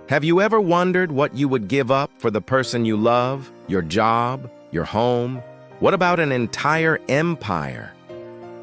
Have you ever wondered what you would give up for the person you love, your job, your home? What about an entire empire?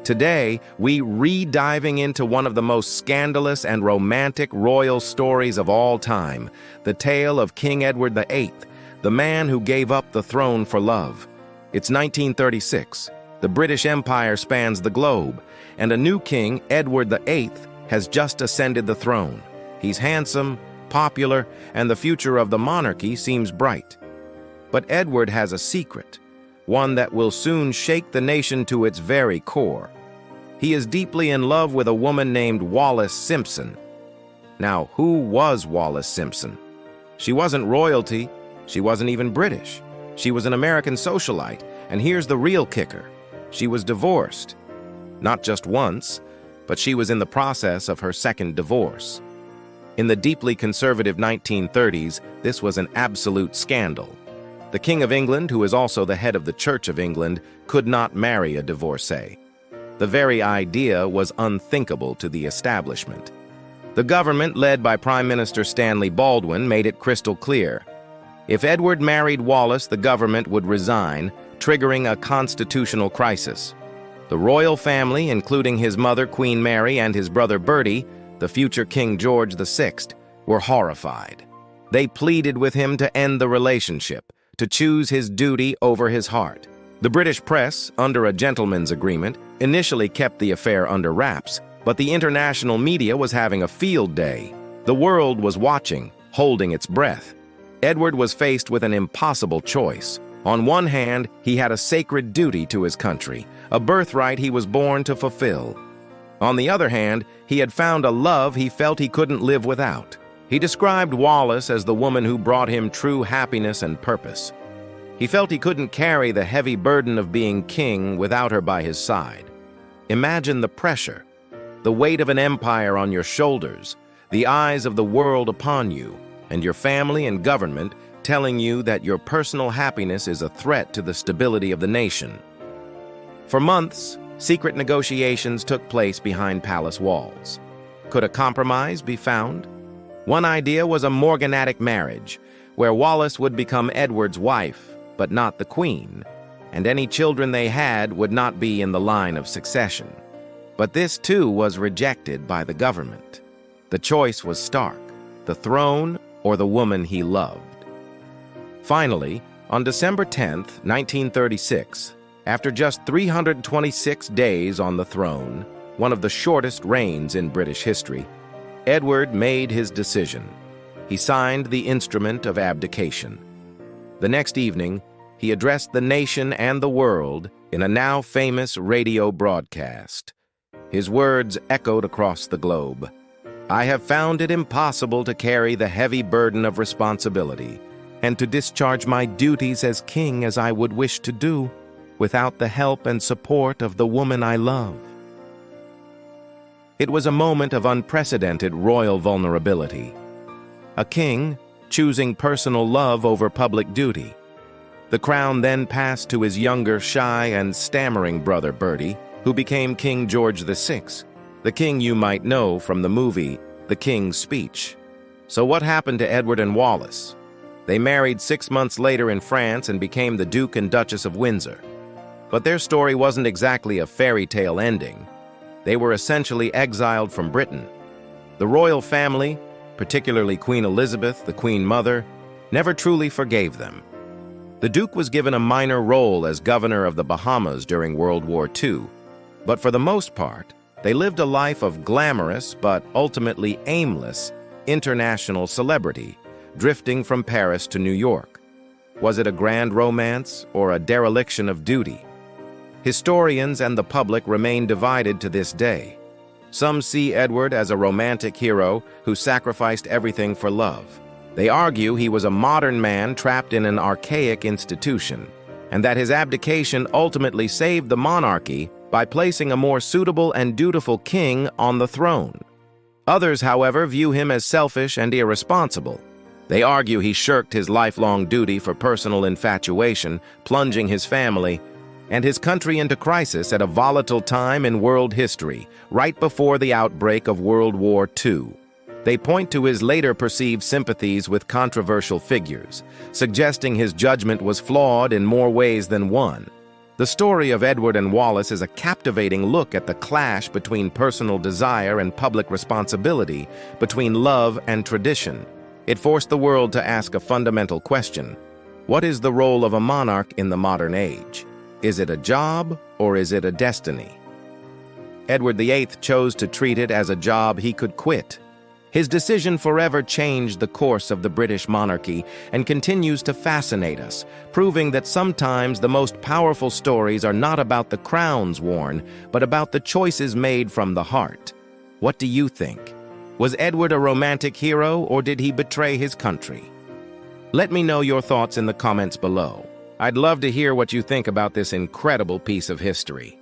Today, we re-diving into one of the most scandalous and romantic royal stories of all time, the tale of King Edward VIII, the man who gave up the throne for love. It's 1936. The British Empire spans the globe, and a new king, Edward VIII, has just ascended the throne. He's handsome, popular, and the future of the monarchy seems bright. But Edward has a secret, one that will soon shake the nation to its very core. He is deeply in love with a woman named Wallis Simpson. Now, who was Wallis Simpson? She wasn't royalty, she wasn't even British. She was an American socialite, and here's the real kicker. She was divorced. Not just once, but she was in the process of her second divorce. In the deeply conservative 1930s, this was an absolute scandal. The King of England, who is also the head of the Church of England, could not marry a divorcee. The very idea was unthinkable to the establishment. The government, led by Prime Minister Stanley Baldwin, made it crystal clear. If Edward married Wallis, the government would resign, triggering a constitutional crisis. The royal family, including his mother, Queen Mary, and his brother Bertie, the future King George VI, were horrified. They pleaded with him to end the relationship, to choose his duty over his heart. The British press, under a gentleman's agreement, initially kept the affair under wraps, but the international media was having a field day. The world was watching, holding its breath. Edward was faced with an impossible choice. On one hand, he had a sacred duty to his country, a birthright he was born to fulfill. On the other hand, he had found a love he felt he couldn't live without. He described Wallis as the woman who brought him true happiness and purpose. He felt he couldn't carry the heavy burden of being king without her by his side. Imagine the pressure, the weight of an empire on your shoulders, the eyes of the world upon you, and your family and government telling you that your personal happiness is a threat to the stability of the nation. For months, secret negotiations took place behind palace walls. Could a compromise be found? One idea was a morganatic marriage, where Wallis would become Edward's wife, but not the queen, and any children they had would not be in the line of succession. But this too was rejected by the government. The choice was stark, the throne or the woman he loved. Finally, on December 10, 1936, after just 326 days on the throne, one of the shortest reigns in British history, Edward made his decision. He signed the instrument of abdication. The next evening, he addressed the nation and the world in a now famous radio broadcast. His words echoed across the globe. "I have found it impossible to carry the heavy burden of responsibility and to discharge my duties as king as I would wish to do without the help and support of the woman I love." It was a moment of unprecedented royal vulnerability. A king choosing personal love over public duty. The crown then passed to his younger, shy, and stammering brother Bertie, who became King George VI, the king you might know from the movie The King's Speech. So what happened to Edward and Wallis? They married 6 months later in France and became the Duke and Duchess of Windsor. But their story wasn't exactly a fairy tale ending. They were essentially exiled from Britain. The royal family, particularly Queen Elizabeth, the Queen Mother, never truly forgave them. The Duke was given a minor role as governor of the Bahamas during World War II, but for the most part, they lived a life of glamorous but ultimately aimless international celebrity, drifting from Paris to New York. Was it a grand romance or a dereliction of duty? Historians and the public remain divided to this day. Some see Edward as a romantic hero who sacrificed everything for love. They argue he was a modern man trapped in an archaic institution, and that his abdication ultimately saved the monarchy by placing a more suitable and dutiful king on the throne. Others, however, view him as selfish and irresponsible. They argue he shirked his lifelong duty for personal infatuation, plunging his family and his country into crisis at a volatile time in world history, right before the outbreak of World War II. They point to his later perceived sympathies with controversial figures, suggesting his judgment was flawed in more ways than one. The story of Edward and Wallis is a captivating look at the clash between personal desire and public responsibility, between love and tradition. It forced the world to ask a fundamental question: what is the role of a monarch in the modern age? Is it a job or is it a destiny? Edward VIII chose to treat it as a job he could quit. His decision forever changed the course of the British monarchy and continues to fascinate us, proving that sometimes the most powerful stories are not about the crowns worn, but about the choices made from the heart. What do you think? Was Edward a romantic hero, or did he betray his country? Let me know your thoughts in the comments below. I'd love to hear what you think about this incredible piece of history.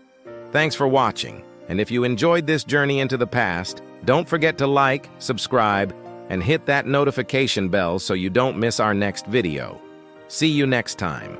Thanks for watching, and if you enjoyed this journey into the past, don't forget to like, subscribe, and hit that notification bell so you don't miss our next video. See you next time.